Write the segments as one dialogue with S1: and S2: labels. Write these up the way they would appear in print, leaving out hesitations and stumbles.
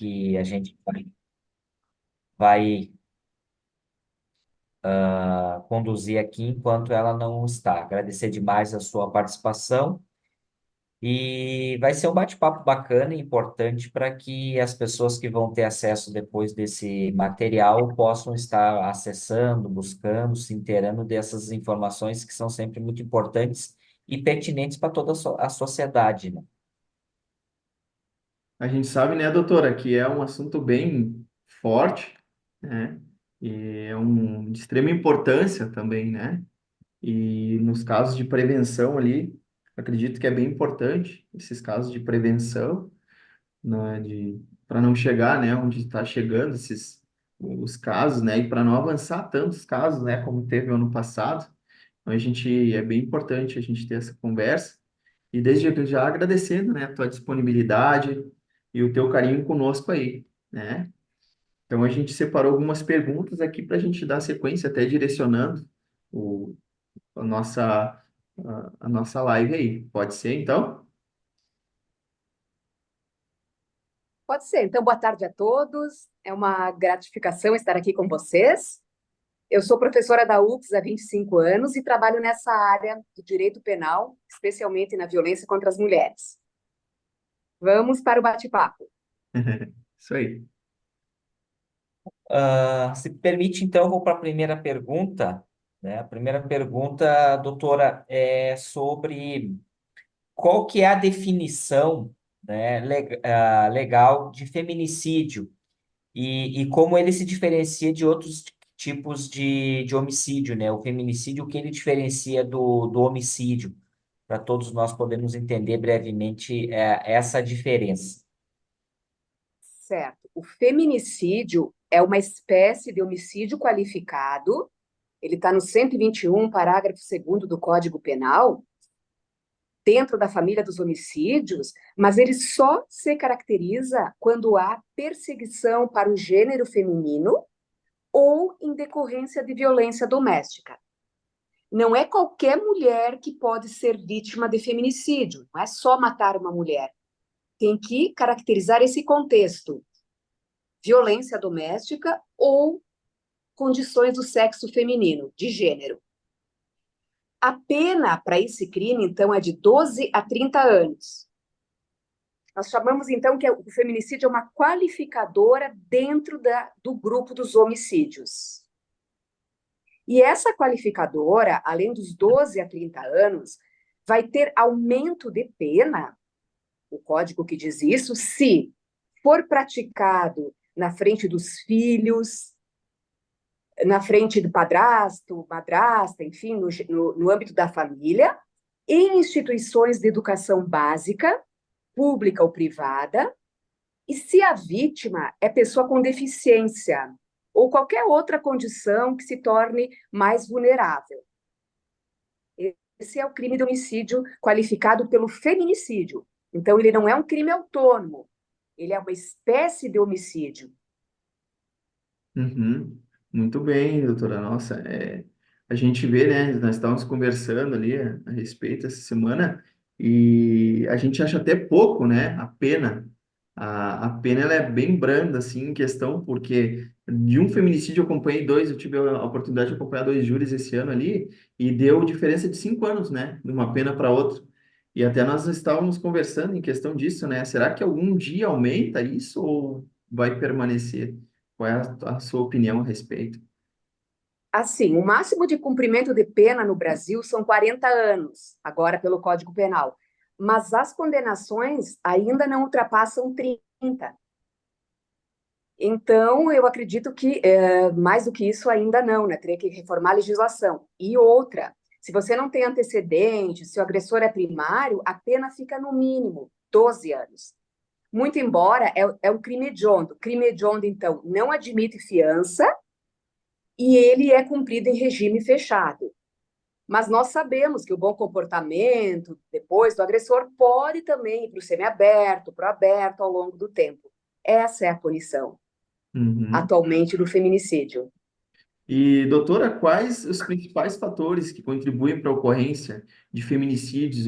S1: que a gente vai conduzir aqui enquanto ela não está. Agradecer demais a sua participação e vai ser um bate-papo bacana e importante para que as pessoas que vão ter acesso depois desse material possam estar acessando, buscando, se inteirando dessas informações que são sempre muito importantes e pertinentes para toda a sociedade, né?
S2: A gente sabe, né, doutora, que é um assunto bem forte, né? E é de extrema importância também, né? E nos casos de prevenção ali, acredito que é bem importante esses casos de prevenção, né, para não chegar, né, onde está chegando os casos, né, e para não avançar tantos casos, né, como teve o ano passado. Então, é bem importante a gente ter essa conversa. E desde já agradecendo, né, a tua disponibilidade e o teu carinho conosco aí, né? Então a gente separou algumas perguntas aqui para a gente dar sequência, até direcionando o, a a nossa live aí. Pode ser, então?
S3: Pode ser. Então, boa tarde a todos. É uma gratificação estar aqui com vocês. Eu sou professora da UFS há 25 anos e trabalho nessa área do direito penal, especialmente na violência contra as mulheres. Vamos para o bate-papo.
S2: Isso aí.
S1: Se permite, então, eu vou para a primeira pergunta, né? A primeira pergunta, doutora, é sobre qual que é a definição, né, legal de feminicídio e como ele se diferencia de outros tipos de homicídio, né? O feminicídio, o que ele diferencia do homicídio, para todos nós podermos entender brevemente essa diferença.
S3: Certo. O feminicídio é uma espécie de homicídio qualificado. Ele está no 121, parágrafo 2º do Código Penal, dentro da família dos homicídios, mas ele só se caracteriza quando há perseguição para o gênero feminino ou em decorrência de violência doméstica. Não é qualquer mulher que pode ser vítima de feminicídio, não é só matar uma mulher. Tem que caracterizar esse contexto: violência doméstica ou condições do sexo feminino, de gênero. A pena para esse crime, então, é de 12 a 30 anos. Nós chamamos, então, que o feminicídio é uma qualificadora dentro do grupo dos homicídios. E essa qualificadora, além dos 12 a 30 anos, vai ter aumento de pena, o código que diz isso, se for praticado na frente dos filhos, na frente do padrasto, madrasta, enfim, no âmbito da família, em instituições de educação básica, pública ou privada, e se a vítima é pessoa com deficiência ou qualquer outra condição que se torne mais vulnerável. Esse é o crime de homicídio qualificado pelo feminicídio. Então, ele não é um crime autônomo, ele é uma espécie de homicídio.
S2: Uhum. Muito bem, doutora. Nossa, a gente vê, né? Nós estávamos conversando ali a respeito essa semana e a gente acha até pouco, né? A pena. A pena ela é bem branda, assim, em questão, porque de um feminicídio eu acompanhei dois, eu tive a oportunidade de acompanhar dois júris esse ano ali e deu diferença de 5 anos, né? De uma pena para outra. E até nós estávamos conversando em questão disso, né? Será que algum dia aumenta isso ou vai permanecer? Qual é a sua opinião a respeito?
S3: Assim, o máximo de cumprimento de pena no Brasil são 40 anos, agora pelo Código Penal. Mas as condenações ainda não ultrapassam 30. Então, eu acredito que mais do que isso ainda não, né? Teria que reformar a legislação. E outra, se você não tem antecedentes, se o agressor é primário, a pena fica no mínimo 12 anos. Muito embora é um crime hediondo. Crime hediondo, então, não admite fiança e ele é cumprido em regime fechado. Mas nós sabemos que o bom comportamento, depois do agressor, pode também ir para o semiaberto, para o aberto ao longo do tempo. Essa é a punição
S2: Uhum.
S3: atualmente do feminicídio.
S2: E, doutora, quais os principais fatores que contribuem para a ocorrência de feminicídios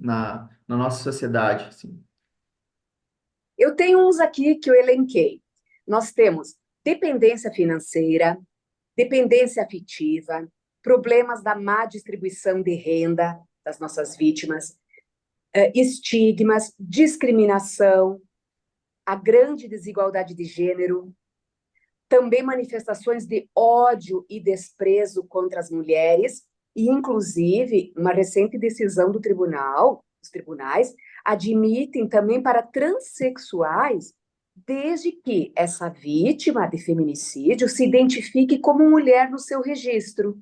S2: na nossa sociedade, assim?
S3: Eu tenho uns aqui que eu elenquei. Nós temos dependência financeira, dependência afetiva, problemas da má distribuição de renda das nossas vítimas, estigmas, discriminação, a grande desigualdade de gênero, também manifestações de ódio e desprezo contra as mulheres, e, inclusive, uma recente decisão do tribunal, os tribunais admitem também para transexuais, desde que essa vítima de feminicídio se identifique como mulher no seu registro.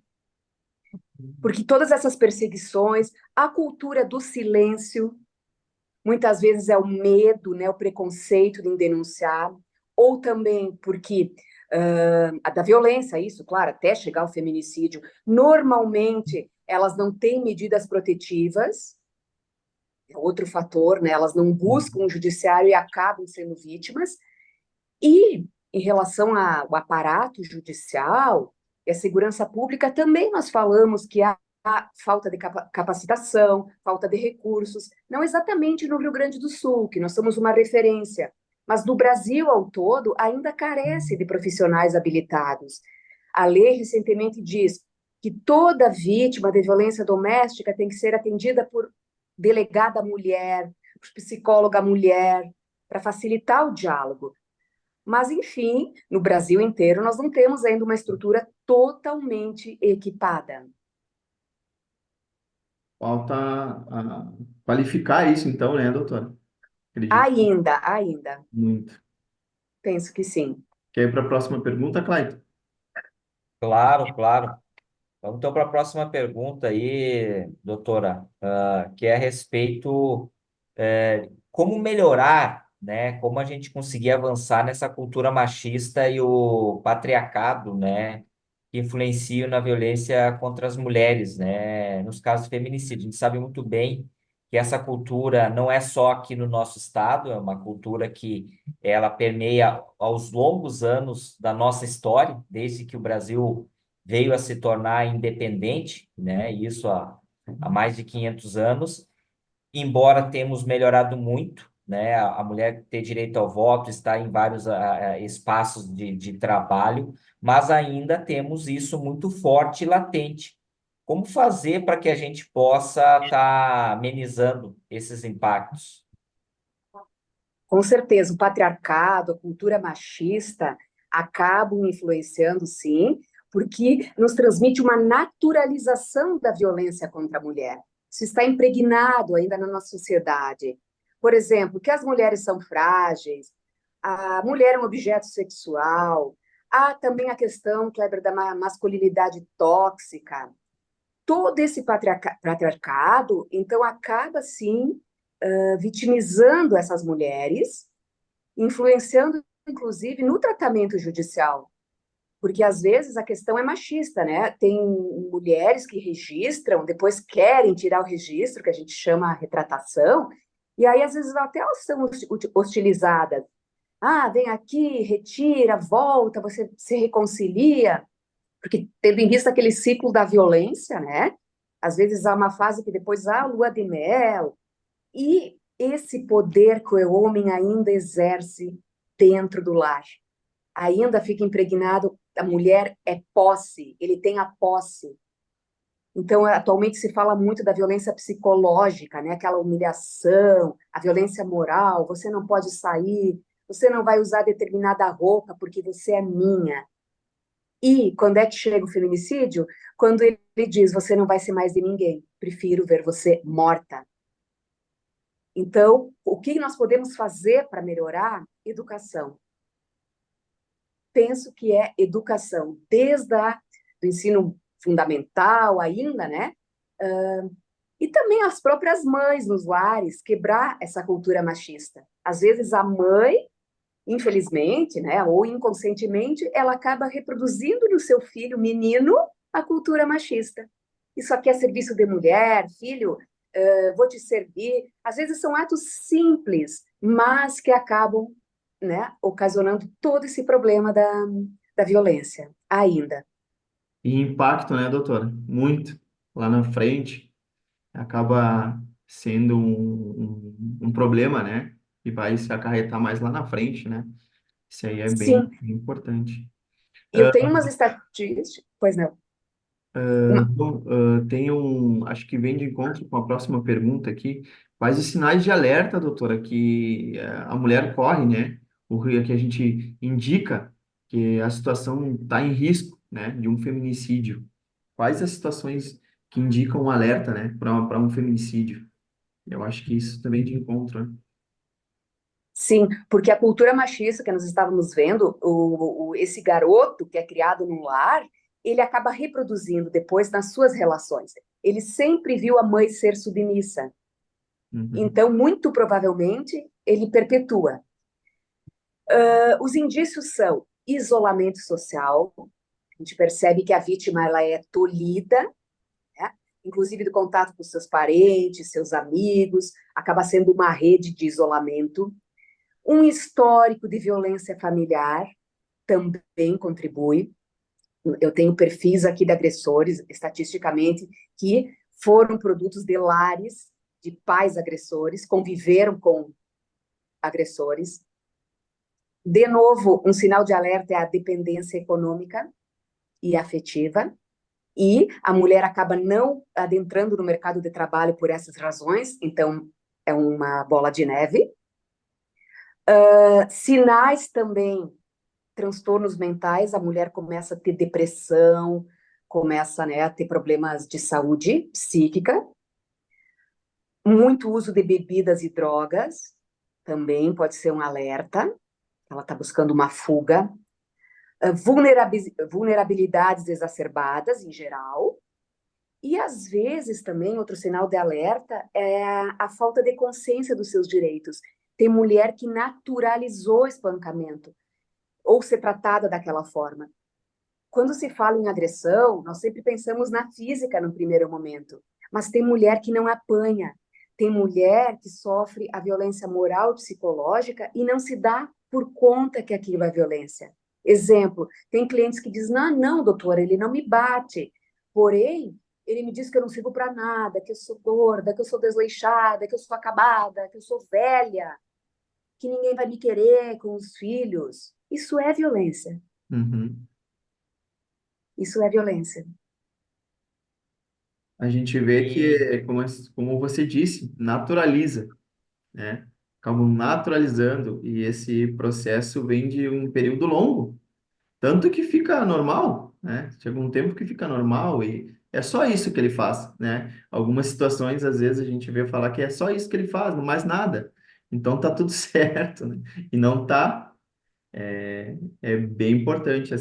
S3: Porque todas essas perseguições, a cultura do silêncio, muitas vezes é o medo, né, o preconceito de denunciar, ou também porque a da violência, isso, claro, até chegar ao feminicídio, normalmente elas não têm medidas protetivas, é outro fator, né, elas não buscam o judiciário e acabam sendo vítimas, e em relação ao aparato judicial e a segurança pública, também nós falamos que há falta de capacitação, falta de recursos, não exatamente no Rio Grande do Sul, que nós somos uma referência, mas no Brasil ao todo ainda carece de profissionais habilitados. A lei recentemente diz que toda vítima de violência doméstica tem que ser atendida por delegada mulher, por psicóloga mulher, para facilitar o diálogo. Mas, enfim, no Brasil inteiro, nós não temos ainda uma estrutura totalmente equipada.
S2: Falta qualificar isso, então, né, doutora? Acredito
S3: Ainda,
S2: muito.
S3: penso que sim.
S2: Quer ir para a próxima pergunta, Clayton?
S1: Claro, claro. Vamos então para a próxima pergunta aí, doutora, que é a respeito como melhorar, né? Como a gente conseguir avançar nessa cultura machista e o patriarcado, né? Que influenciam na violência contra as mulheres, né? Nos casos de feminicídio. A gente sabe muito bem que essa cultura não é só aqui no nosso estado, é uma cultura que ela permeia aos longos anos da nossa história, desde que o Brasil veio a se tornar independente, né? Isso há mais de 500 anos, embora temos melhorado muito, né? A mulher ter direito ao voto, está em vários espaços de trabalho, mas ainda temos isso muito forte e latente. Como fazer para que a gente possa estar amenizando esses impactos?
S3: Com certeza, o patriarcado, a cultura machista acabam influenciando, sim, porque nos transmite uma naturalização da violência contra a mulher. Isso está impregnado ainda na nossa sociedade. Por exemplo, que as mulheres são frágeis, a mulher é um objeto sexual, há também a questão, Kleber, da masculinidade tóxica. Todo esse patriarcado, então, acaba, sim, vitimizando essas mulheres, influenciando, inclusive, no tratamento judicial. Porque, às vezes, a questão é machista, né? Tem mulheres que registram, depois querem tirar o registro, que a gente chama a retratação, e aí, às vezes, até elas são hostilizadas. Ah, vem aqui, retira, volta, você se reconcilia. Porque, tendo em vista aquele ciclo da violência, né? Às vezes há uma fase que depois há lua de mel, e esse poder que o homem ainda exerce dentro do lar, ainda fica impregnado, a mulher é posse, ele tem a posse. Então, atualmente se fala muito da violência psicológica, né? Aquela humilhação, a violência moral, você não pode sair, você não vai usar determinada roupa porque você é minha. E quando é que chega o feminicídio? Quando ele diz, você não vai ser mais de ninguém, prefiro ver você morta. Então, o que nós podemos fazer para melhorar? Educação. Penso que é educação, desde do ensino fundamental ainda, né? E também as próprias mães nos lares, quebrar essa cultura machista. Às vezes a mãe, infelizmente, né, ou inconscientemente, ela acaba reproduzindo no seu filho menino a cultura machista. Isso aqui é serviço de mulher, filho, vou te servir. Às vezes são atos simples, mas que acabam, né, ocasionando todo esse problema da violência, ainda.
S2: E impacto, né, doutora? Muito. Lá na frente, acaba sendo um problema, né? e vai se acarretar mais lá na frente, né? Isso aí é bem,
S3: Sim,
S2: bem importante.
S3: e eu tenho umas estatísticas, pois não, uma-
S2: Bom, tem acho que vem de encontro com a próxima pergunta aqui. Quais os sinais de alerta, doutora, que a mulher corre, né? Que a gente indica que a situação está em risco, né, de um feminicídio. Quais as situações que indicam um alerta, né, para um feminicídio? Eu acho que isso também é de encontro, né?
S3: sim, porque a cultura machista que nós estávamos vendo, esse garoto que é criado no lar, ele acaba reproduzindo depois nas suas relações. Ele sempre viu a mãe ser submissa.
S2: Uhum,
S3: Então, muito provavelmente, ele perpetua. Os indícios são isolamento social, a gente percebe que a vítima ela é tolhida, né? Inclusive do contato com seus parentes, seus amigos, acaba sendo uma rede de isolamento. Um histórico de violência familiar também contribui. Eu tenho perfis aqui de agressores, estatisticamente, que foram produtos de lares de pais agressores, conviveram com agressores. De novo, um sinal de alerta é a dependência econômica e afetiva, e a mulher acaba não adentrando no mercado de trabalho por essas razões, então é uma bola de neve. Sinais também, transtornos mentais, a mulher começa a ter depressão, começa, né, a ter problemas de saúde psíquica, muito uso de bebidas e drogas, também pode ser um alerta, ela está buscando uma fuga, vulnerabilidades exacerbadas em geral, e às vezes também outro sinal de alerta é a falta de consciência dos seus direitos. Tem mulher que naturalizou o espancamento ou ser tratada daquela forma. Quando se fala em agressão, nós sempre pensamos na física no primeiro momento, mas tem mulher que não apanha, tem mulher que sofre a violência moral e psicológica e não se dá por conta que aquilo é violência. Exemplo, tem clientes que dizem, não, não, doutora, ele não me bate, porém, ele me diz que eu não sirvo para nada, que eu sou gorda, que eu sou desleixada, que eu sou acabada, que eu sou velha, que ninguém vai me querer com os filhos. Isso é violência.
S2: uhum.
S3: Isso é violência.
S2: A gente vê
S1: E
S2: que, como você disse, naturaliza, né? Acabam naturalizando e esse processo vem de um período longo, tanto que fica normal, né? Chega um tempo que fica normal e é só isso que ele faz, né? Algumas situações, às vezes, a gente vê falar que é só isso que ele faz, não mais nada. Então tá tudo certo, né? E não tá, é bem importante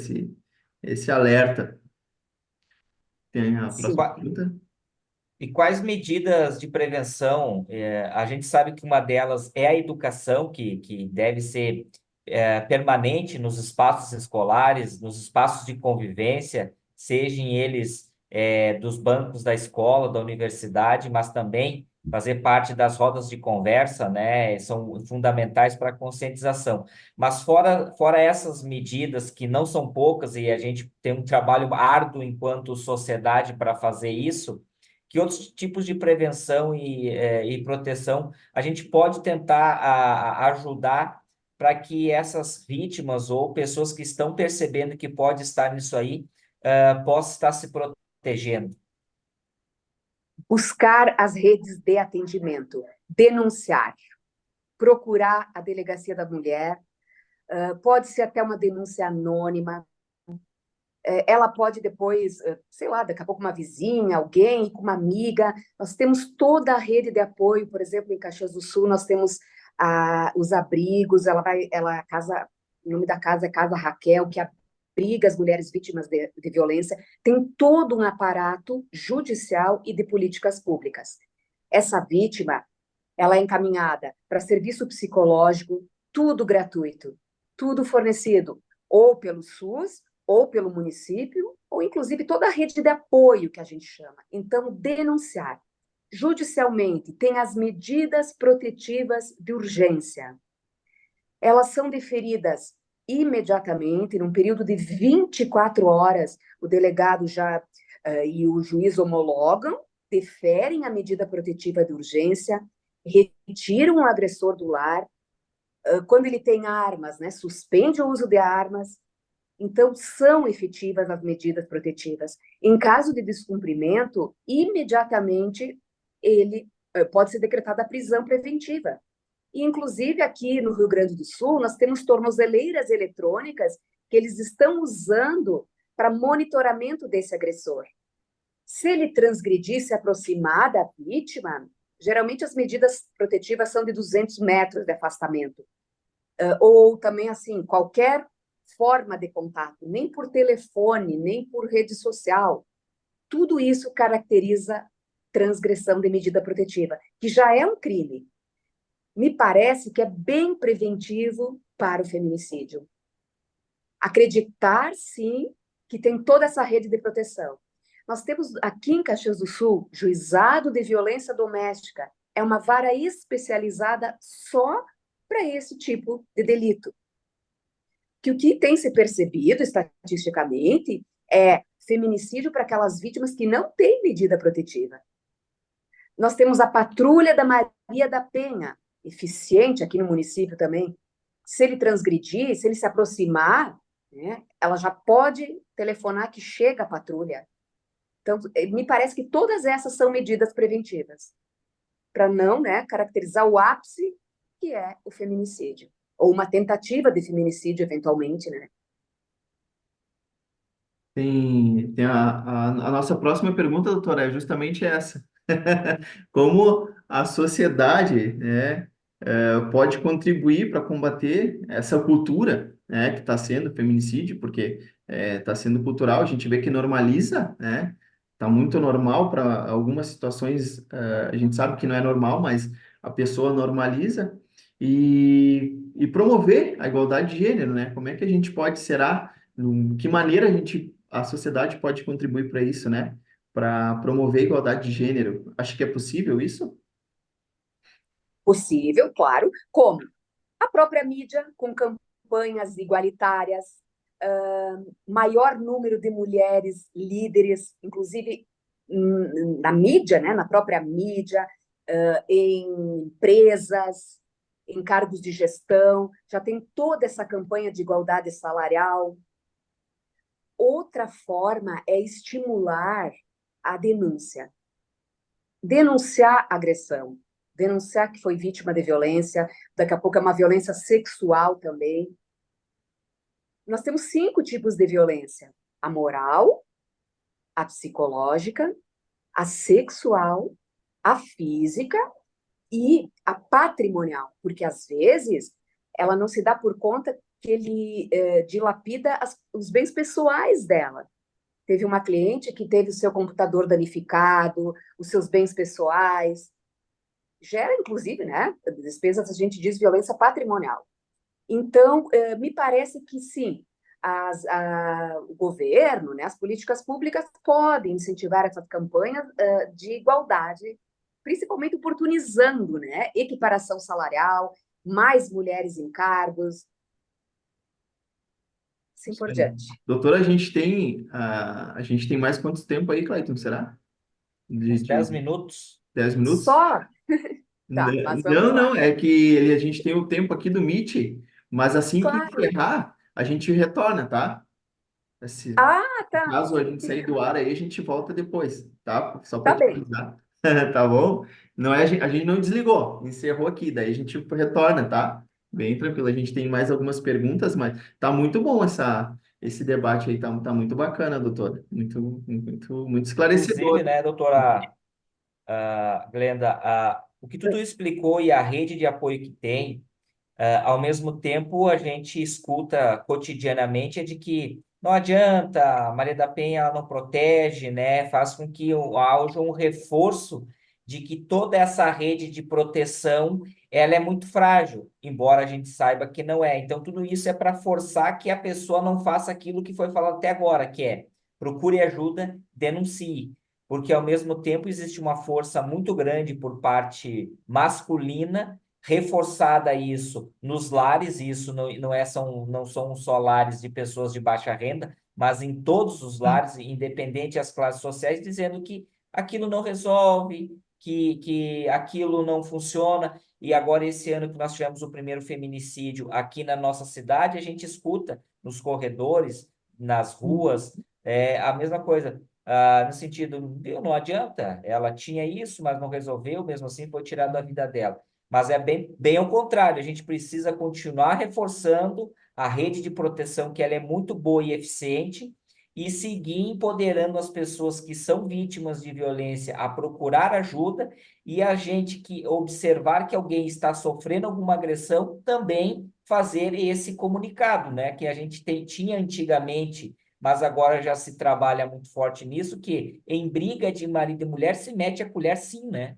S2: esse alerta. Tem a
S3: Sim.
S2: próxima pergunta?
S1: E quais medidas de prevenção? A gente sabe que uma delas é a educação, que deve ser permanente nos espaços escolares, nos espaços de convivência, sejam eles dos bancos da escola, da universidade, mas também fazer parte das rodas de conversa, né? São fundamentais para a conscientização. Mas fora essas medidas, que não são poucas, e a gente tem um trabalho árduo enquanto sociedade para fazer isso, que outros tipos de prevenção e proteção a gente pode tentar ajudar para que essas vítimas ou pessoas que estão percebendo que pode estar nisso aí, possam estar se protegendo.
S3: Buscar as redes de atendimento, denunciar, procurar a delegacia da mulher, pode ser até uma denúncia anônima, ela pode depois, sei lá, daqui a pouco uma vizinha, alguém, com uma amiga. Nós temos toda a rede de apoio, por exemplo, em Caxias do Sul, nós temos os abrigos, ela casa, o nome da casa é Casa Raquel, que abriga as mulheres vítimas de violência, tem todo um aparato judicial e de políticas públicas. Essa vítima, ela é encaminhada para serviço psicológico, tudo gratuito, tudo fornecido ou pelo SUS, ou pelo município, ou inclusive toda a rede de apoio que a gente chama. Então, denunciar. Judicialmente, tem as medidas protetivas de urgência. Elas são deferidas imediatamente, num período de 24 horas, o delegado já e o juiz homologam, deferem a medida protetiva de urgência, retiram o agressor do lar, Quando ele tem armas, né, suspende o uso de armas. Então, são efetivas as medidas protetivas. Em caso de descumprimento, imediatamente ele pode ser decretada a prisão preventiva. E, inclusive, aqui no Rio Grande do Sul, nós temos tornozeleiras eletrônicas que eles estão usando para monitoramento desse agressor. Se ele transgredir, se aproximar da vítima, geralmente as medidas protetivas são de 200 metros de afastamento. Ou também, assim, qualquer forma de contato, nem por telefone, nem por rede social. Tudo isso caracteriza transgressão de medida protetiva, que já é um crime. Me parece que é bem preventivo para o feminicídio. Acreditar, sim, que tem toda essa rede de proteção. Nós temos aqui em Caxias do Sul, Juizado de Violência Doméstica. É uma vara especializada só para esse tipo de delito. Que o que tem se percebido estatisticamente é feminicídio para aquelas vítimas que não têm medida protetiva. Nós temos a Patrulha da Maria da Penha, eficiente aqui no município também. Se ele transgredir, se ele se aproximar, né, ela já pode telefonar que chega a patrulha. Então, me parece que todas essas são medidas preventivas, para não, né, caracterizar o ápice que é o feminicídio, ou uma tentativa de feminicídio, eventualmente, né?
S2: Tem a nossa próxima pergunta, doutora, é justamente essa. Como a sociedade, né, pode contribuir para combater essa cultura, né, que está sendo feminicídio, porque está sendo cultural, a gente vê que normaliza, né, está muito normal para algumas situações, a gente sabe que não é normal, mas a pessoa normaliza e promover a igualdade de gênero, né? Como é que a gente pode, será, que maneira a sociedade pode contribuir para isso, né? Para promover a igualdade de gênero. Acho que é possível isso?
S3: Possível, claro. Como? A própria mídia, com campanhas igualitárias, maior número de mulheres líderes, inclusive na mídia, né, na própria mídia, em empresas, em cargos de gestão, já tem toda essa campanha de igualdade salarial. Outra forma é estimular a denúncia. Denunciar agressão, denunciar que foi vítima de violência, daqui a pouco é uma violência sexual também. Nós temos 5 tipos de violência: a moral, a psicológica, a sexual, a física e a patrimonial, porque às vezes ela não se dá por conta que ele dilapida os bens pessoais dela. Teve uma cliente que teve o seu computador danificado, os seus bens pessoais, gera inclusive, né, despesas, a gente diz violência patrimonial. Então, me parece que sim, o governo, né, as políticas públicas podem incentivar essas campanhas de igualdade, principalmente oportunizando, né, equiparação salarial, mais mulheres em cargos, assim por diante.
S2: Doutora, a gente tem mais quanto tempo aí, Clayton, será?
S1: Uns
S2: De
S1: 10 minutos.
S2: 10 minutos?
S3: Só, tá, mas vamos
S2: Não,
S3: lá.
S2: não, é que a gente tem o tempo aqui do Meet, mas assim que
S3: Claro.
S2: encerrar, a gente retorna, tá?
S3: Ah, tá,
S2: Caso a gente sair do ar aí, a gente volta depois, tá? Só para
S3: tá
S2: te
S3: bem.
S2: avisar, tá bom? Não é, a gente não desligou, encerrou aqui, daí a gente retorna, tá? Bem tranquilo, a gente tem mais algumas perguntas, mas tá muito bom esse debate aí, tá muito bacana, doutora. Muito
S1: Inclusive,
S2: esclarecedor.
S1: né, doutora Glenda, o que tu explicou e a rede de apoio que tem, ao mesmo tempo a gente escuta cotidianamente é de que não adianta, a Maria da Penha ela não protege, né? Faz com que haja um reforço de que toda essa rede de proteção ela é muito frágil, embora a gente saiba que não é. Então, tudo isso é para forçar que a pessoa não faça aquilo que foi falado até agora, que é procure ajuda, denuncie. Porque, ao mesmo tempo, existe uma força muito grande por parte masculina reforçada isso nos lares, e isso não são só lares de pessoas de baixa renda, mas em todos os lares, independente das classes sociais, dizendo que aquilo não resolve, que aquilo não funciona. e agora esse ano que nós tivemos o primeiro feminicídio aqui na nossa cidade, a gente escuta nos corredores, nas ruas, a mesma coisa, no sentido, viu, não adianta, ela tinha isso, mas não resolveu, mesmo assim foi tirado da vida dela. Mas é bem ao contrário, a gente precisa continuar reforçando a rede de proteção, que ela é muito boa e eficiente, e seguir empoderando as pessoas que são vítimas de violência a procurar ajuda, e a gente que observar que alguém está sofrendo alguma agressão, também fazer esse comunicado, né? Que a gente tinha antigamente, mas agora já se trabalha muito forte nisso, que em briga de marido e mulher se mete a colher sim, né?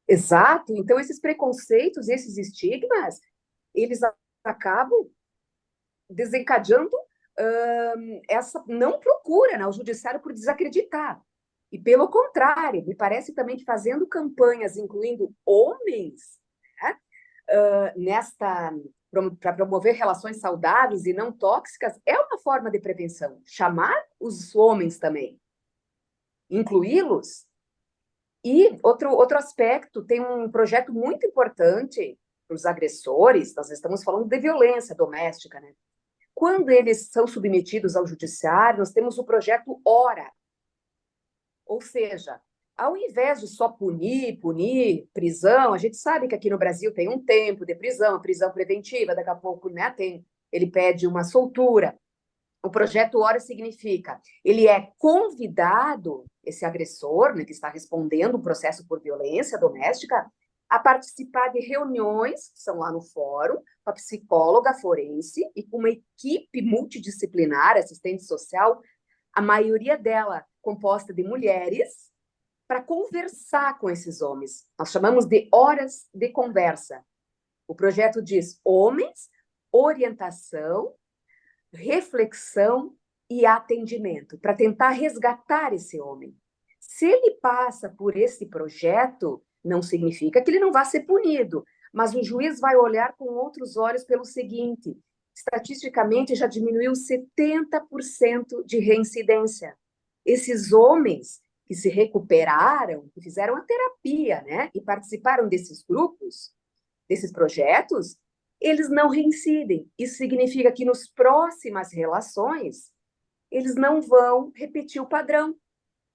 S3: Exato. Então, esses preconceitos, esses estigmas, eles acabam desencadeando essa não procura, né, o judiciário por desacreditar. E, pelo contrário, me parece também que fazendo campanhas incluindo homens, né, nesta para promover relações saudáveis e não tóxicas é uma forma de prevenção. Chamar os homens também, incluí-los. E outro aspecto, tem um projeto muito importante para os agressores, nós estamos falando de violência doméstica, né? Quando eles são submetidos ao judiciário, nós temos o projeto HORA, ou seja, ao invés de só punir, prisão, a gente sabe que aqui no Brasil tem um tempo de prisão, prisão preventiva, daqui a pouco, né, ele pede uma soltura. O projeto HORA significa, ele é convidado, esse agressor, né, que está respondendo um processo por violência doméstica, a participar de reuniões, que são lá no fórum, com a psicóloga forense e com uma equipe multidisciplinar, assistente social, a maioria dela composta de mulheres, para conversar com esses homens. Nós chamamos de horas de conversa. O projeto diz homens, orientação, reflexão e atendimento, para tentar resgatar esse homem. Se ele passa por esse projeto, não significa que ele não vá ser punido, mas o juiz vai olhar com outros olhos pelo seguinte: estatisticamente já diminuiu 70% de reincidência. Esses homens que se recuperaram, que fizeram a terapia, né, e participaram desses grupos, desses projetos, eles não reincidem. Isso significa que nos próximas relações, eles não vão repetir o padrão.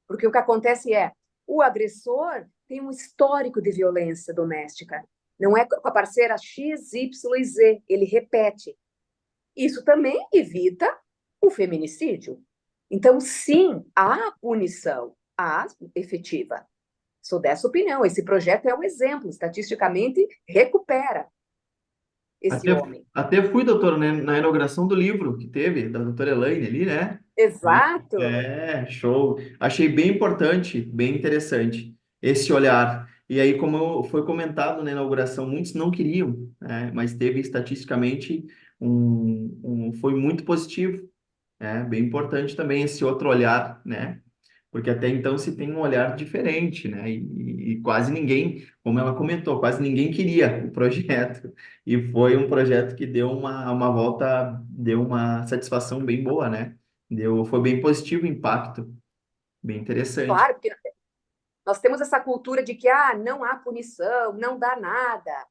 S3: Porque o que acontece é, o agressor tem um histórico de violência doméstica. Não é com a parceira X, Y e Z, ele repete. Isso também evita o feminicídio. Então, sim, há punição, há efetiva. Sou dessa opinião. Esse projeto é um exemplo, estatisticamente recupera esse
S2: Até,
S3: homem.
S2: até fui, doutor, né, na inauguração do livro que teve, da doutora Elaine ali, né?
S3: Exato.
S2: Show. Achei bem importante, bem interessante esse olhar. E aí, foi comentado na inauguração, muitos não queriam, né? Mas teve estatisticamente foi muito positivo. É bem importante também esse outro olhar, né? Porque até então se tem um olhar diferente, né? E quase ninguém, como ela comentou, quase ninguém queria o projeto. E foi um projeto que deu uma volta, deu uma satisfação bem boa, né? Foi bem positivo o impacto, bem interessante.
S3: Claro, porque nós temos essa cultura de que não há punição, não dá nada,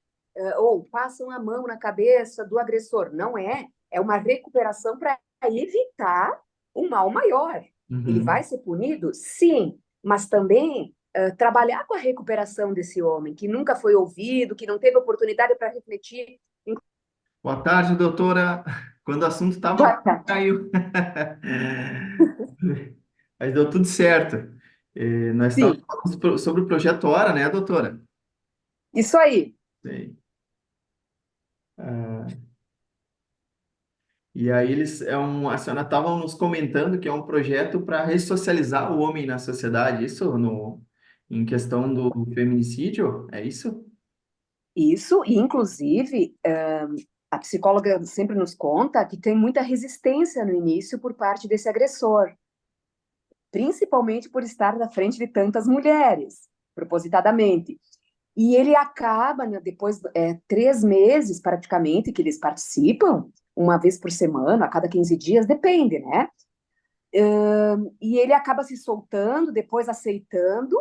S3: ou passam a mão na cabeça do agressor. Não é. É uma recuperação para evitar um mal maior. Ele vai
S2: Uhum.
S3: ser punido? Sim, mas também trabalhar com a recuperação desse homem, que nunca foi ouvido, que não teve oportunidade para refletir.
S2: Boa tarde, doutora. Quando o assunto estava
S3: Boa tarde.
S2: caiu. Mas deu tudo certo. Nós estávamos
S3: Sim,
S2: falando sobre o projeto Hora, né, doutora?
S3: isso aí.
S2: Sim. E aí a senhora estava nos comentando que é um projeto para ressocializar o homem na sociedade, isso em questão do feminicídio, é isso?
S3: Isso, e inclusive, a psicóloga sempre nos conta que tem muita resistência no início por parte desse agressor, principalmente por estar na frente de tantas mulheres, propositadamente. E ele acaba, né, depois, 3 meses praticamente, que eles participam, uma vez por semana, a cada 15 dias, depende, né? E ele acaba se soltando, depois aceitando,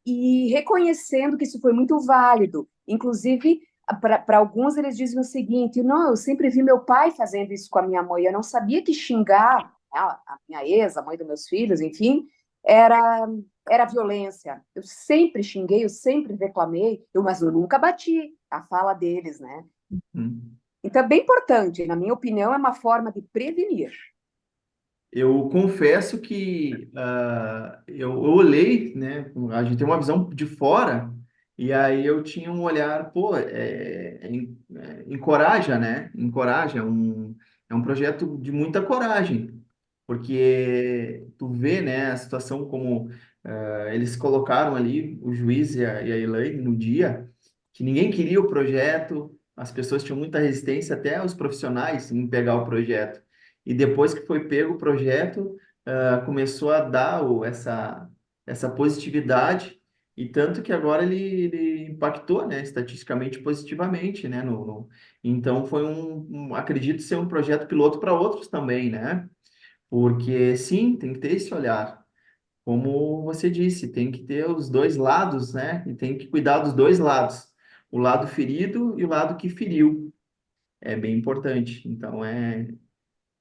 S3: e reconhecendo que isso foi muito válido. Inclusive, para alguns, eles dizem o seguinte: não, eu sempre vi meu pai fazendo isso com a minha mãe, eu não sabia que xingar a minha ex, a mãe dos meus filhos, enfim, era, era violência. Eu sempre xinguei, eu sempre reclamei, mas eu nunca bati. A fala deles, né?
S2: Hum.
S3: Então, é bem importante, na minha opinião, é uma forma de prevenir.
S2: Eu confesso que eu olhei, né? A gente tem uma visão de fora, e aí eu tinha um olhar, pô, encoraja, né? Encoraja, é um projeto de muita coragem, porque tu vê, né, a situação como eles colocaram ali, o juiz e a Elaine, no dia, que ninguém queria o projeto, as pessoas tinham muita resistência, até os profissionais, em pegar o projeto. E depois que foi pego o projeto, começou a dar essa positividade, e tanto que agora ele impactou, né, estatisticamente positivamente, né, então foi acredito ser um projeto piloto para outros também, né, porque sim, tem que ter esse olhar. Como você disse, tem que ter os dois lados, né, e tem que cuidar dos dois lados, o lado ferido e o lado que feriu. É bem importante. Então,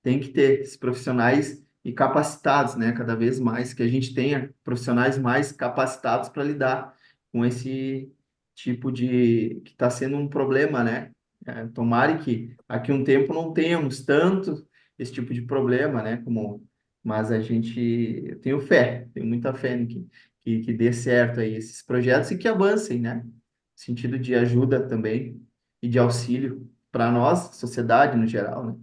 S2: tem que ter esses profissionais e capacitados, né? Cada vez mais que a gente tenha profissionais mais capacitados para lidar com esse tipo de que está sendo um problema, né? Tomara que aqui um tempo não tenhamos tanto esse tipo de problema, né? Mas a gente, eu tenho fé, tenho muita fé em que dê certo aí esses projetos e que avancem, né? No sentido de ajuda também e de auxílio para nós, sociedade no geral, né?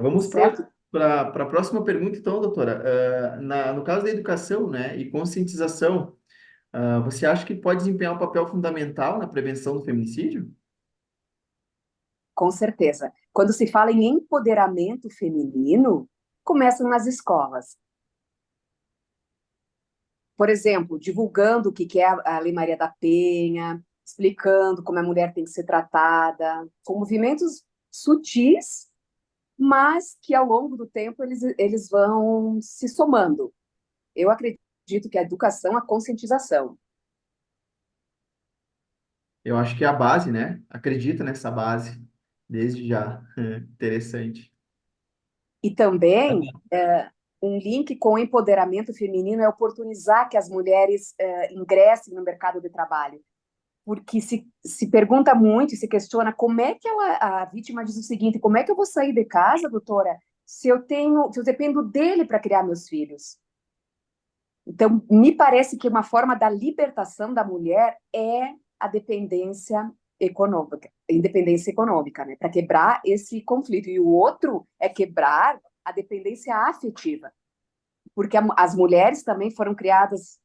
S2: Vamos
S3: Certo?
S2: para a próxima pergunta, então, doutora. No caso da educação, né, e conscientização, você acha que pode desempenhar um papel fundamental na prevenção do feminicídio?
S3: Com certeza. Quando se fala em empoderamento feminino, começam nas escolas. Por exemplo, divulgando o que é a Lei Maria da Penha, explicando como a mulher tem que ser tratada, com movimentos sutis, mas que ao longo do tempo eles vão se somando. Eu acredito que a educação, a conscientização.
S2: Eu acho que é a base, né? Acredita nessa base, desde já. Interessante.
S3: E também um link com o empoderamento feminino é oportunizar que as mulheres ingressem no mercado de trabalho. Porque se pergunta muito, se questiona como é que a vítima diz o seguinte: como é que eu vou sair de casa, doutora, se eu dependo dele para criar meus filhos? Então, me parece que uma forma da libertação da mulher é a independência econômica, né? Para quebrar esse conflito. E o outro é quebrar a dependência afetiva, porque as mulheres também foram criadas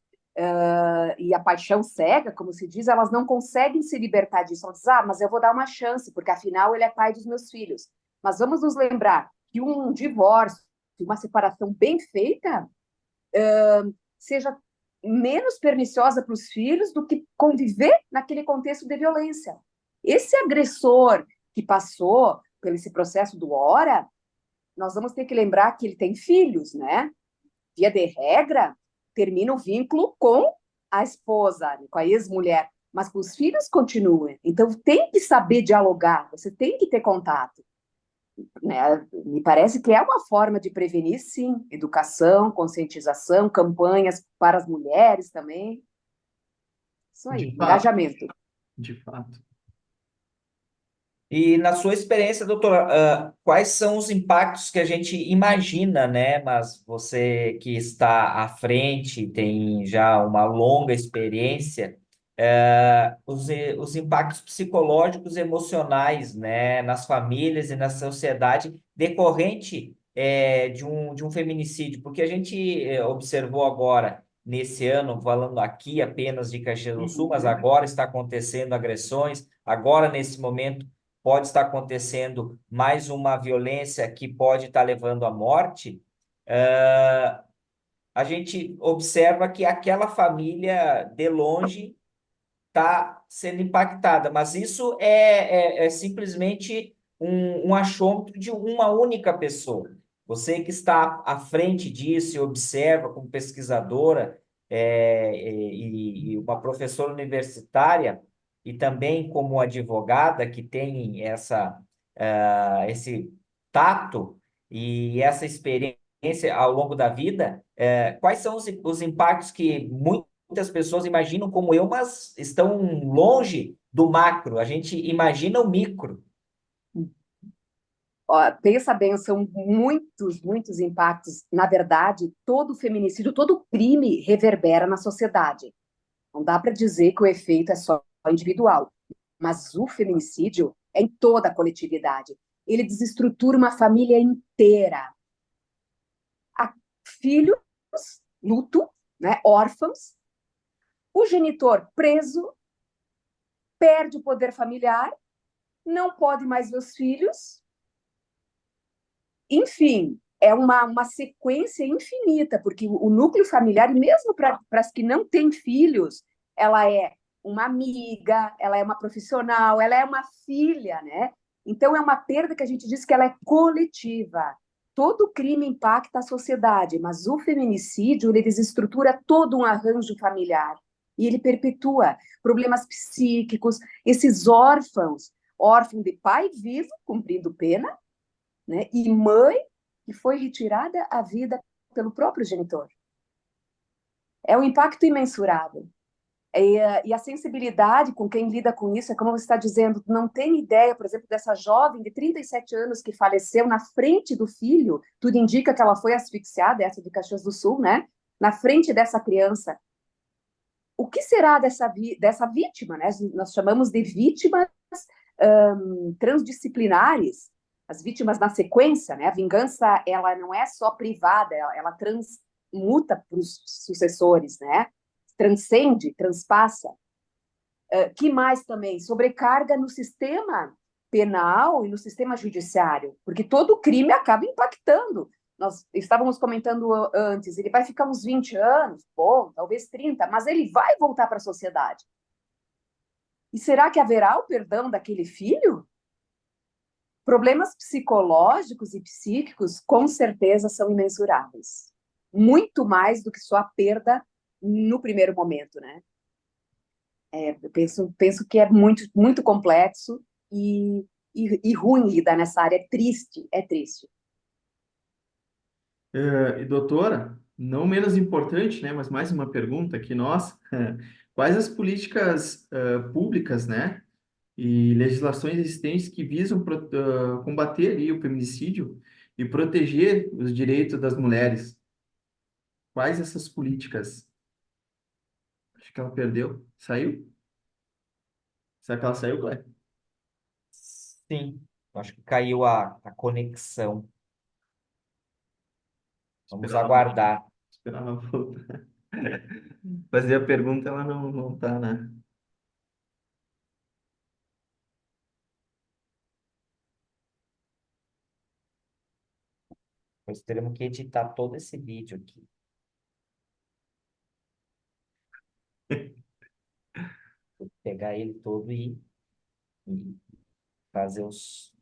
S3: e a paixão cega, como se diz, elas não conseguem se libertar disso. Elas dizem, mas eu vou dar uma chance, porque afinal ele é pai dos meus filhos. Mas vamos nos lembrar que um divórcio, uma separação bem feita, seja menos perniciosa para os filhos do que conviver naquele contexto de violência. Esse agressor que passou por esse processo do hora, nós vamos ter que lembrar que ele tem filhos, né? Via de regra, termina o vínculo com a esposa, com a ex-mulher, mas com os filhos continuam. Então, tem que saber dialogar, você tem que ter contato. Né? Me parece que é uma forma de prevenir, sim, educação, conscientização, campanhas para as mulheres também. Isso
S2: De
S3: aí,
S2: fato,
S3: engajamento.
S2: de fato.
S1: E na sua experiência, doutora, quais são os impactos que a gente imagina, né? Mas você que está à frente, tem já uma longa experiência, os impactos psicológicos e emocionais, né, nas famílias e na sociedade decorrente, de um feminicídio, porque a gente observou agora, nesse ano, falando aqui apenas de Caxias do Sul, mas
S3: Uhum.
S1: agora está acontecendo agressões, agora, nesse momento pode estar acontecendo mais uma violência que pode estar levando à morte, a gente observa que aquela família, de longe, está sendo impactada, mas isso é simplesmente um achômetro de uma única pessoa. Você que está à frente disso e observa como pesquisadora, e uma professora universitária, e também como advogada que tem esse tato e essa experiência ao longo da vida, quais são os impactos que muitas pessoas imaginam como eu, mas estão longe do macro. A gente imagina o micro.
S3: Ó, pensa bem, são muitos, muitos impactos. Na verdade, todo feminicídio, todo crime reverbera na sociedade. Não dá para dizer que o efeito é só individual, mas o feminicídio é em toda a coletividade. Ele desestrutura uma família inteira. Há filhos, luto, né, órfãos, o genitor preso, perde o poder familiar, não pode mais ver os filhos. Enfim, é uma sequência infinita, porque o núcleo familiar, mesmo para as que não têm filhos, ela é uma amiga, ela é uma profissional, ela é uma filha, né? Então, é uma perda que a gente diz que ela é coletiva. Todo crime impacta a sociedade, mas o feminicídio, ele desestrutura todo um arranjo familiar. E ele perpetua problemas psíquicos, esses órfãos, órfão de pai vivo, cumprindo pena, né? E mãe que foi retirada a vida pelo próprio genitor. É um impacto imensurável. E a sensibilidade com quem lida com isso é como você está dizendo, não tem ideia, por exemplo, dessa jovem de 37 anos que faleceu na frente do filho, tudo indica que ela foi asfixiada, essa de Caxias do Sul, né? Na frente dessa criança. O que será dessa vítima, né? Nós chamamos de vítimas transdisciplinares, as vítimas na sequência, né? A vingança, ela não é só privada, ela transmuta para os sucessores, né? Transcende, transpassa. Que mais também? Sobrecarga no sistema penal e no sistema judiciário, porque todo crime acaba impactando. Nós estávamos comentando antes, ele vai ficar uns 20 anos, bom, talvez 30, mas ele vai voltar para a sociedade. E será que haverá o perdão daquele filho? Problemas psicológicos e psíquicos, com certeza, são imensuráveis. Muito mais do que só a perda no primeiro momento, né? Eu penso que é muito, muito complexo e ruim lidar nessa área. É triste, é triste.
S2: E doutora, não menos importante, né, mas mais uma pergunta aqui, nós, quais as políticas públicas, né, e legislações existentes que visam combater ali o feminicídio e proteger os direitos das mulheres? Quais essas políticas? Acho que ela perdeu. Saiu? Será que ela saiu, Cleber?
S1: Sim, acho que caiu a conexão. Vamos
S2: Esperar ela,
S1: aguardar.
S2: esperar ela voltar. Fazer a pergunta, ela não tá, né?
S1: Nós teremos que editar todo esse vídeo aqui. Pegar ele todo e fazer os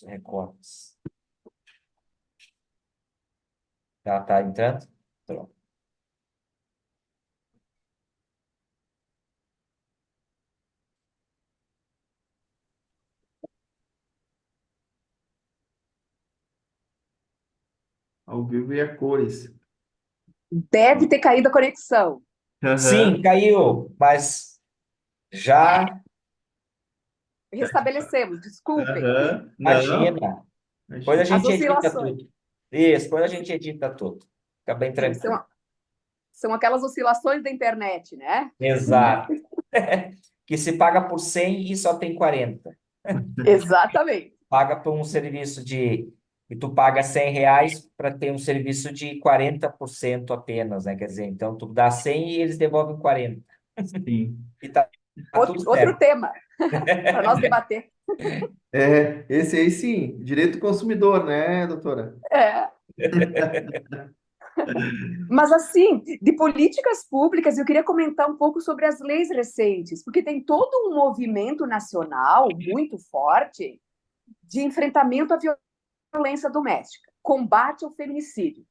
S1: recortes. Tá entrando? Pronto.
S2: Ao vivo e a cores.
S3: Deve ter caído a conexão.
S1: Sim,
S2: Aham,
S1: caiu, mas já
S3: Restabelecemos, desculpem.
S2: aham. Não,
S1: imagina. Depois a
S2: imagina.
S3: As
S1: gente edita
S3: oscilações.
S1: tudo. Isso, depois a gente edita tudo. Fica bem
S3: Sim,
S1: tranquilo.
S3: são aquelas oscilações da internet, né?
S1: Exato. Que se paga por 100 e só tem 40.
S3: Exatamente.
S1: Paga por um serviço de... E tu paga R$ 100 para ter um serviço de 40% apenas, né? Quer dizer, então tu dá 100 e eles devolvem 40.
S2: Sim.
S1: E tá tudo
S3: Outro
S1: certo.
S3: tema para nós debater.
S2: Esse aí sim, direito do consumidor, né, doutora?
S3: É. Mas, assim, de políticas públicas, eu queria comentar um pouco sobre as leis recentes, porque tem todo um movimento nacional muito forte de enfrentamento à violência doméstica, combate ao feminicídio.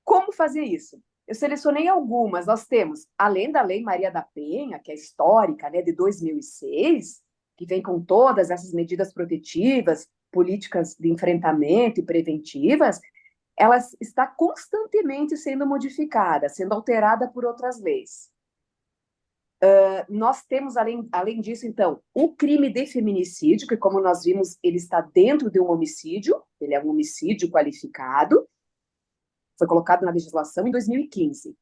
S3: Como fazer isso? Eu selecionei algumas. Nós temos, além da Lei Maria da Penha, que é histórica, né, de 2006, que vem com todas essas medidas protetivas, políticas de enfrentamento e preventivas, ela está constantemente sendo modificada, sendo alterada por outras leis. Nós temos, além disso, então, o crime de feminicídio, que, como nós vimos, ele está dentro de um homicídio, ele é um homicídio qualificado, foi colocado na legislação em 2015.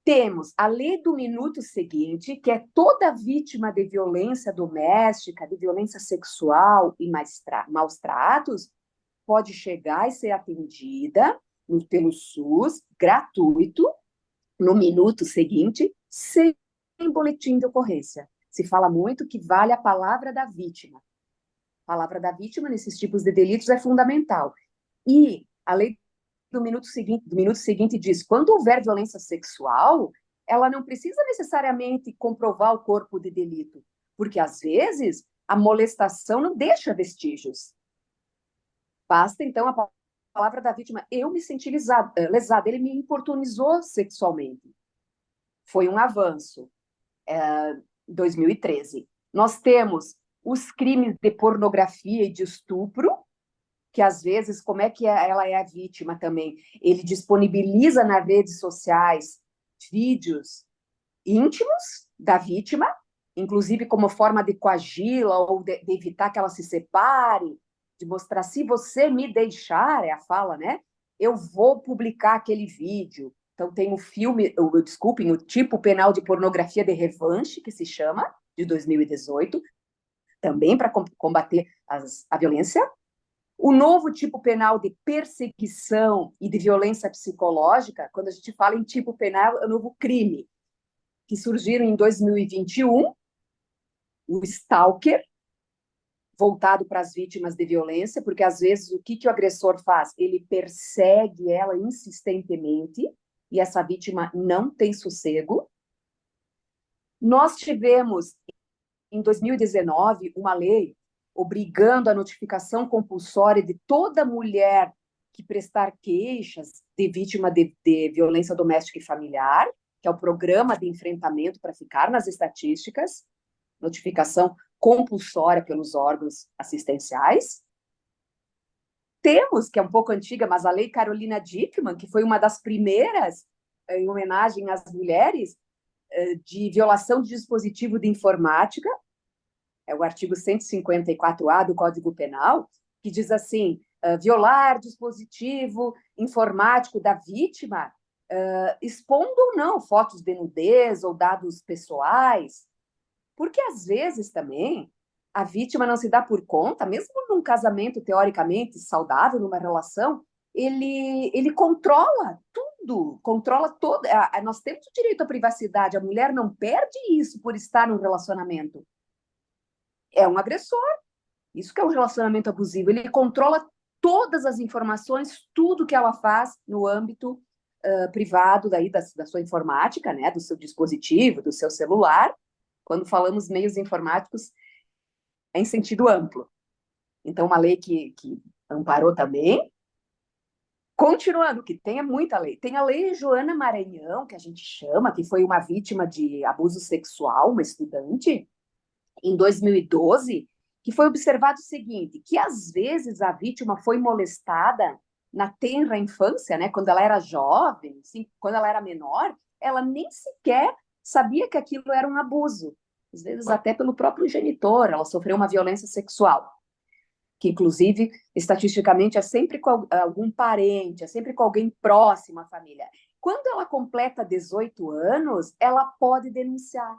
S3: Temos a lei do minuto seguinte, que é toda vítima de violência doméstica, de violência sexual e maus tratos, pode chegar e ser atendida pelo SUS, gratuito, no minuto seguinte, sem boletim de ocorrência. Se fala muito que vale a palavra da vítima. A palavra da vítima nesses tipos de delitos é fundamental. E a lei do minuto seguinte diz, quando houver violência sexual, ela não precisa necessariamente comprovar o corpo de delito, porque às vezes a molestação não deixa vestígios. Basta então a palavra da vítima, eu me senti lesada, ele me importunizou sexualmente. Foi um avanço. 2013. Nós temos os crimes de pornografia e de estupro, que às vezes, como é que ela é a vítima também? Ele disponibiliza nas redes sociais vídeos íntimos da vítima, inclusive como forma de coagi-la ou de evitar que ela se separe, de mostrar, se você me deixar, é a fala, né? Eu vou publicar aquele vídeo. Então tem o tipo penal de pornografia de revanche, que se chama, de 2018, também para combater a violência. O novo tipo penal de perseguição e de violência psicológica, quando a gente fala em tipo penal, é o novo crime, que surgiram em 2021, o stalker, voltado para as vítimas de violência, porque às vezes o que o agressor faz? Ele persegue ela insistentemente, e essa vítima não tem sossego. Nós tivemos, em 2019, uma lei obrigando a notificação compulsória de toda mulher que prestar queixas de vítima de violência doméstica e familiar, que é o programa de enfrentamento para ficar nas estatísticas, notificação compulsória pelos órgãos assistenciais. Temos, que é um pouco antiga, mas a Lei Carolina Dickmann, que foi uma das primeiras, em homenagem às mulheres, de violação de dispositivo de informática, é o artigo 154A do Código Penal, que diz assim, violar dispositivo informático da vítima, expondo ou não fotos de nudez ou dados pessoais, porque às vezes também a vítima não se dá por conta, mesmo num casamento teoricamente saudável, numa relação, ele controla tudo, controla todo. Nós temos o direito à privacidade, a mulher não perde isso por estar num relacionamento. É um agressor, isso que é um relacionamento abusivo, ele controla todas as informações, tudo que ela faz no âmbito privado daí da sua informática, né, do seu dispositivo, do seu celular. Quando falamos meios informáticos, é em sentido amplo. Então, uma lei que amparou também. Continuando, que tem muita lei. Tem a lei Joana Maranhão, que a gente chama, que foi uma vítima de abuso sexual, uma estudante, em 2012, que foi observado o seguinte, que às vezes a vítima foi molestada na tenra infância, né, quando ela era jovem, assim, quando ela era menor, ela nem sequer sabia que aquilo era um abuso. Às vezes até pelo próprio genitor, ela sofreu uma violência sexual, que inclusive, estatisticamente, é sempre com algum parente, é sempre com alguém próximo à família. Quando ela completa 18 anos, ela pode denunciar.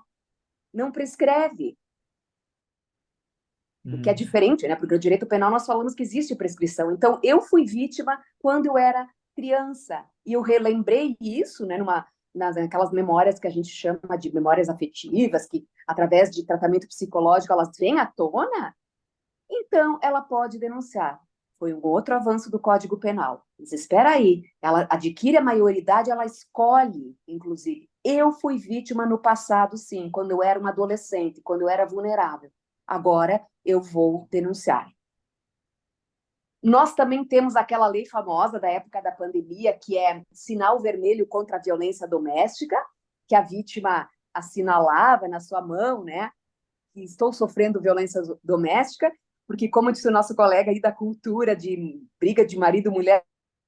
S3: Não prescreve. O que é diferente, né? Porque o direito penal nós falamos que existe prescrição. Então, eu fui vítima quando eu era criança. E eu relembrei isso, né, naquelas memórias que a gente chama de memórias afetivas, que através de tratamento psicológico elas vêm à tona. Então, ela pode denunciar. Foi um outro avanço do Código Penal. Mas espera aí, ela adquire a maioridade, ela escolhe, inclusive. Eu fui vítima no passado, sim, quando eu era uma adolescente, quando eu era vulnerável. Agora eu vou denunciar. Nós também temos aquela lei famosa da época da pandemia, que é sinal vermelho contra a violência doméstica, que a vítima assinalava na sua mão, né? Que estou sofrendo violência doméstica, porque, como disse o nosso colega aí da cultura de briga de marido e mulher,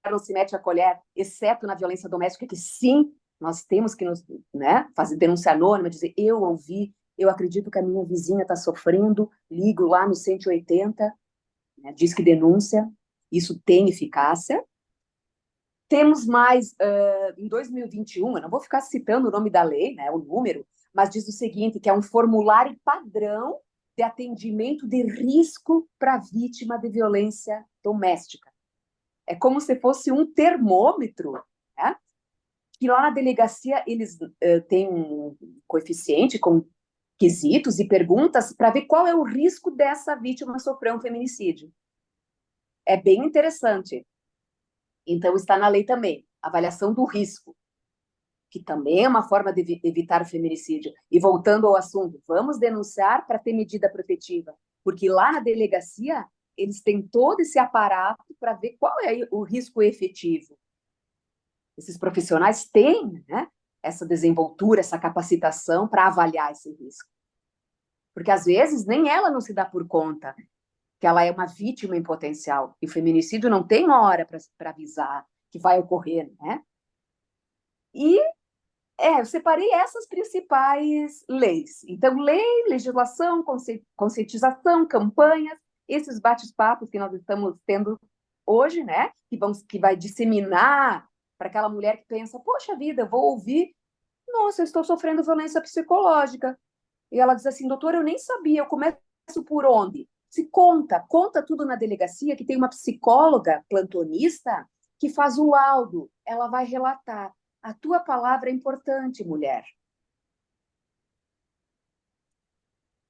S3: não se mete a colher, exceto na violência doméstica, que sim, nós temos que nos, né, fazer denúncia anônima, dizer, eu ouvi, eu acredito que a minha vizinha está sofrendo, ligo lá no 180, né, diz que denúncia, isso tem eficácia. Temos mais, em 2021, eu não vou ficar citando o nome da lei, né, o número, mas diz o seguinte, que é um formulário padrão de atendimento de risco para vítima de violência doméstica. É como se fosse um termômetro, né? Que lá na delegacia eles têm um coeficiente com quesitos e perguntas para ver qual é o risco dessa vítima sofrer um feminicídio. É bem interessante. Então, está na lei também, avaliação do risco, que também é uma forma de evitar o feminicídio. E voltando ao assunto, vamos denunciar para ter medida protetiva, porque lá na delegacia eles têm todo esse aparato para ver qual é o risco efetivo. Esses profissionais têm, né, essa desenvoltura, essa capacitação para avaliar esse risco. Porque às vezes nem ela não se dá por conta que ela é uma vítima em potencial. E o feminicídio não tem uma hora para avisar que vai ocorrer, né? E eu separei essas principais leis. Então, lei, legislação, conscientização, campanhas, esses bate-papos que nós estamos tendo hoje, né? Que vai disseminar para aquela mulher que pensa, poxa vida, eu vou ouvir, nossa, eu estou sofrendo violência psicológica. E ela diz assim, doutor, eu nem sabia, eu começo por onde? Se conta tudo na delegacia, que tem uma psicóloga plantonista que faz o laudo, ela vai relatar. A tua palavra é importante, mulher.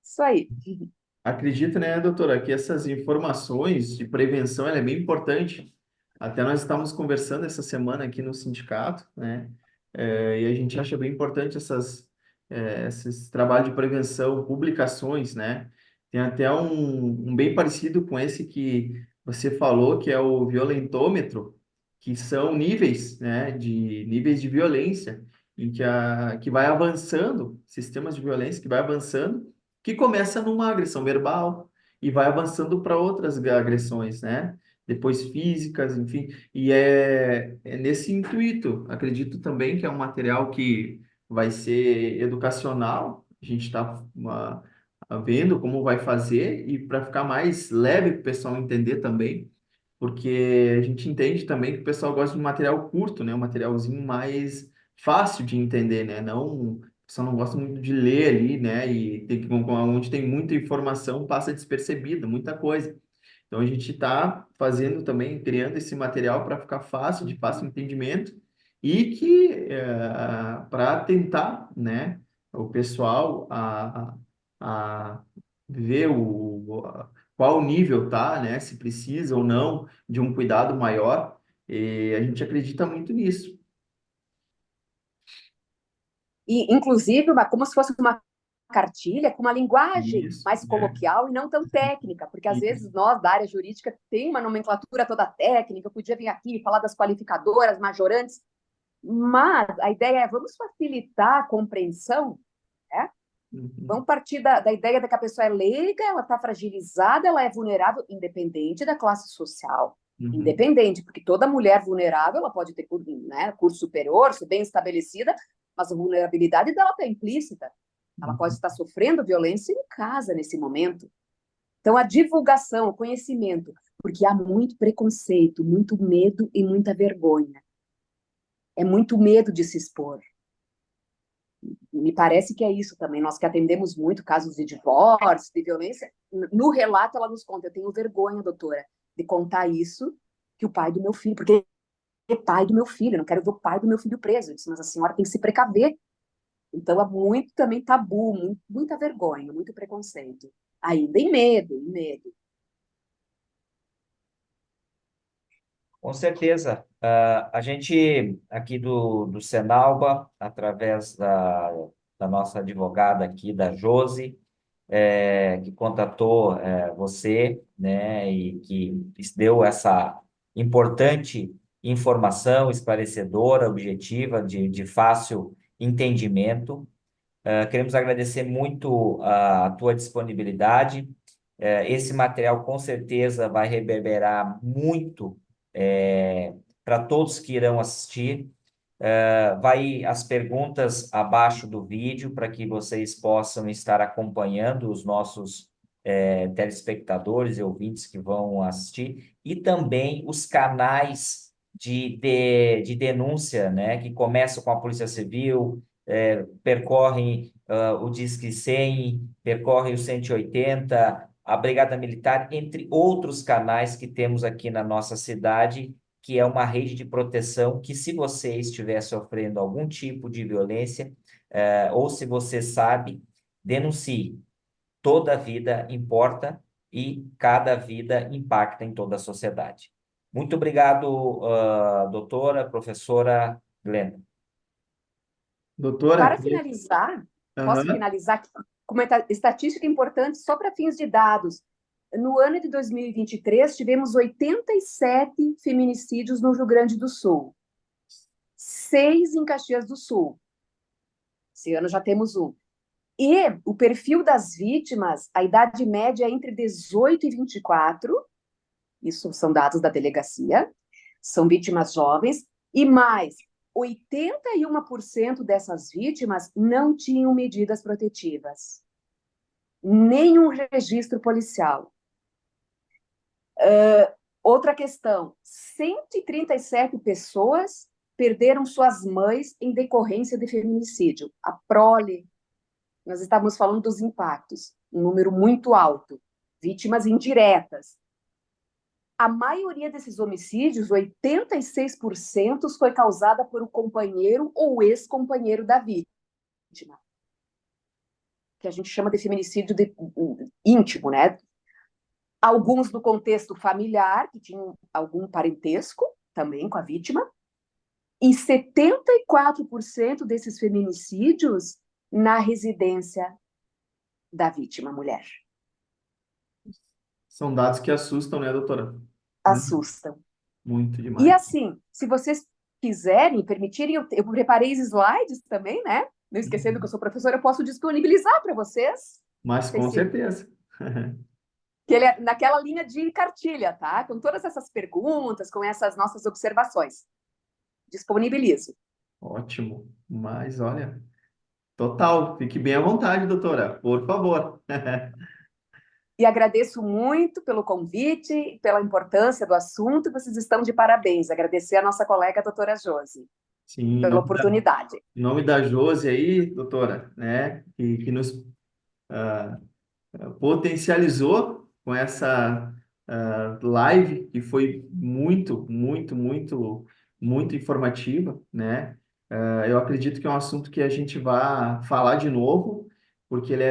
S3: Isso aí.
S2: Acredito, né, doutora, que essas informações de prevenção ela é bem importante. Até nós estávamos conversando essa semana aqui no sindicato, né? E a gente acha bem importante esses trabalhos de prevenção, publicações, né? Tem até um bem parecido com esse que você falou, que é o violentômetro, que são níveis, né, de níveis de violência, em que vai avançando, sistemas de violência que vai avançando, que começa numa agressão verbal e vai avançando para outras agressões, né? Depois físicas, enfim. E é nesse intuito, acredito também que é um material que vai ser educacional, a gente está vendo como vai fazer e para ficar mais leve para o pessoal entender também, porque a gente entende também que o pessoal gosta de um material curto, né? Um materialzinho mais fácil de entender, né? Não, o pessoal não gosta muito de ler ali, né? E onde tem muita informação passa despercebida, muita coisa. Então a gente está fazendo também, criando esse material para ficar fácil, de fácil entendimento e que para tentar, né, o pessoal a ver qual nível tá, né, se precisa ou não de um cuidado maior. E a gente acredita muito nisso.
S3: E, inclusive, como se fosse uma cartilha com uma linguagem
S2: Isso,
S3: mais
S2: né?
S3: coloquial e não tão técnica, porque às
S2: Isso.
S3: vezes nós, da área jurídica, tem uma nomenclatura toda técnica, eu podia vir aqui e falar das qualificadoras, majorantes, mas a ideia é vamos facilitar a compreensão, né?
S2: Uhum,
S3: Vamos partir da ideia de que a pessoa é leiga, ela está fragilizada, ela é vulnerável, independente da classe social.
S2: uhum,
S3: Independente, porque toda mulher vulnerável, ela pode ter, né, curso superior, ser bem estabelecida, mas a vulnerabilidade dela está implícita. Ela pode
S2: uhum.
S3: estar sofrendo violência em casa nesse momento. Então, a divulgação, o conhecimento, porque há muito preconceito, muito medo e muita vergonha. É muito medo de se expor. Me parece que é isso também. Nós que atendemos muito casos de divórcio, de violência, no relato ela nos conta: eu tenho vergonha, doutora, de contar isso, que o pai do meu filho, porque é pai do meu filho, eu não quero ver o pai do meu filho preso. Eu disse, mas a senhora tem que se precaver. Então há muito também tabu, muita vergonha, muito preconceito. Ainda em medo, em medo.
S1: Com certeza. A gente aqui do Senalba, através da nossa advogada aqui, da Josi, que contatou você, né, e que deu essa importante informação esclarecedora, objetiva, de fácil entendimento. Queremos agradecer muito a tua disponibilidade. Esse material com certeza vai reverberar muito para todos que irão assistir. Vai as perguntas abaixo do vídeo para que vocês possam estar acompanhando os nossos telespectadores e ouvintes que vão assistir, e também os canais de denúncia, né, que começam com a Polícia Civil, percorrem o Disque 100, percorrem o 180, a Brigada Militar, entre outros canais que temos aqui na nossa cidade, que é uma rede de proteção que, se você estiver sofrendo algum tipo de violência, ou se você sabe, denuncie. Toda vida importa e cada vida impacta em toda a sociedade. Muito obrigado, doutora, professora Glenda.
S2: Doutora,
S3: Para finalizar, posso
S2: aham,
S3: finalizar com uma estatística importante só para fins de dados. No ano de 2023, tivemos 87 feminicídios no Rio Grande do Sul, 6 em Caxias do Sul. Esse ano já temos um. E o perfil das vítimas, a idade média é entre 18 e 24, isso são dados da delegacia, são vítimas jovens, e mais, 81% dessas vítimas não tinham medidas protetivas, nenhum registro policial. Outra questão, 137 pessoas perderam suas mães em decorrência de feminicídio. A prole, nós estávamos falando dos impactos, um número muito alto, vítimas indiretas. A maioria desses homicídios, 86%, foi causada por um companheiro ou ex-companheiro da vítima, que a gente chama de feminicídio íntimo, né? Alguns no contexto familiar, que tinham algum parentesco também com a vítima, e 74% desses feminicídios na residência da vítima, mulher.
S2: são dados que assustam, né, doutora? Muito,
S3: Assustam.
S2: muito
S3: E
S2: demais.
S3: assim, se vocês quiserem, permitirem, eu preparei slides também, né? Não esquecendo que eu
S2: Uhum.
S3: sou professora, eu posso disponibilizar para vocês.
S2: Mas
S3: Não sei
S2: com
S3: se
S2: certeza.
S3: que ele é naquela linha de cartilha, tá? Com todas essas perguntas, com essas nossas observações. Disponibilizo.
S2: Ótimo. Mas olha, total. Fique bem à vontade, doutora, por favor.
S3: E agradeço muito pelo convite, pela importância do assunto. Vocês estão de parabéns. Agradecer a nossa colega, a doutora Josi,
S2: Sim, em
S3: pela
S2: nome da,
S3: oportunidade.
S2: em nome da Josi aí, doutora, né, que nos potencializou com essa live que foi muito, muito, muito, muito informativa, né? Eu acredito que é um assunto que a gente vai falar de novo, porque ele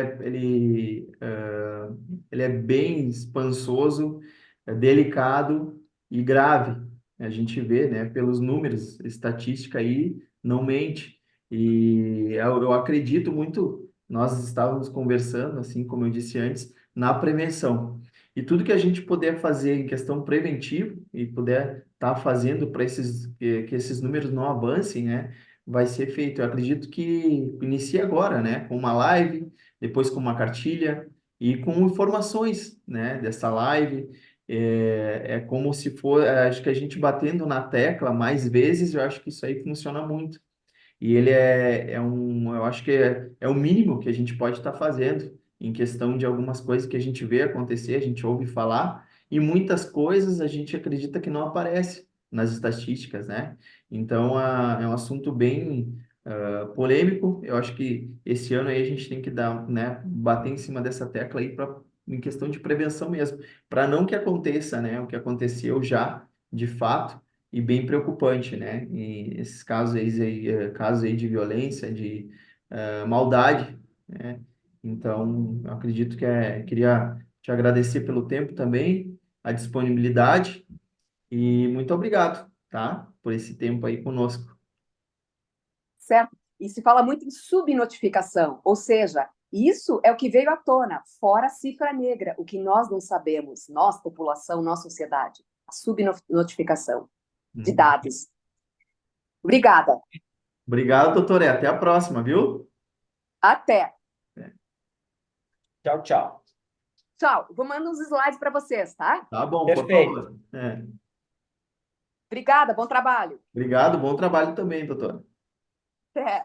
S2: é bem espansoso, é delicado e grave. A gente vê, né, pelos números, estatística aí não mente. E eu acredito muito, nós estávamos conversando, assim como eu disse antes, na prevenção. E tudo que a gente puder fazer em questão preventiva e puder estar fazendo para que esses números não avancem, né, vai ser feito. Eu acredito que inicie agora, né, com uma live, depois com uma cartilha e com informações, né, dessa live. É como se for, acho que a gente batendo na tecla mais vezes, eu acho que isso aí funciona muito. E ele eu acho que é o mínimo que a gente pode estar fazendo em questão de algumas coisas que a gente vê acontecer, a gente ouve falar, e muitas coisas a gente acredita que não aparece nas estatísticas, né? Então, é um assunto bem polêmico. Eu acho que esse ano aí a gente tem que dar, né, bater em cima dessa tecla aí em questão de prevenção mesmo, para não que aconteça, né, o que aconteceu já, de fato, e bem preocupante, né? E esses casos aí de violência, de maldade, né? Então, eu acredito queria te agradecer pelo tempo também, a disponibilidade e muito obrigado, tá? Por esse tempo aí conosco.
S3: Certo? E se fala muito em subnotificação, ou seja, Isso é o que veio à tona, fora a cifra negra, o que nós não sabemos, nós, população, nós, sociedade, a subnotificação de
S2: Hum.
S3: dados. Obrigada.
S2: Obrigado, doutora. E até a próxima, viu?
S3: Até.
S1: Tchau, tchau.
S3: Tchau. Vou mandar uns slides para vocês, tá?
S2: Tá bom, por
S1: Perfeito.
S2: favor. É.
S3: Obrigada, bom trabalho.
S2: Obrigado, bom trabalho também, doutora.
S3: Até.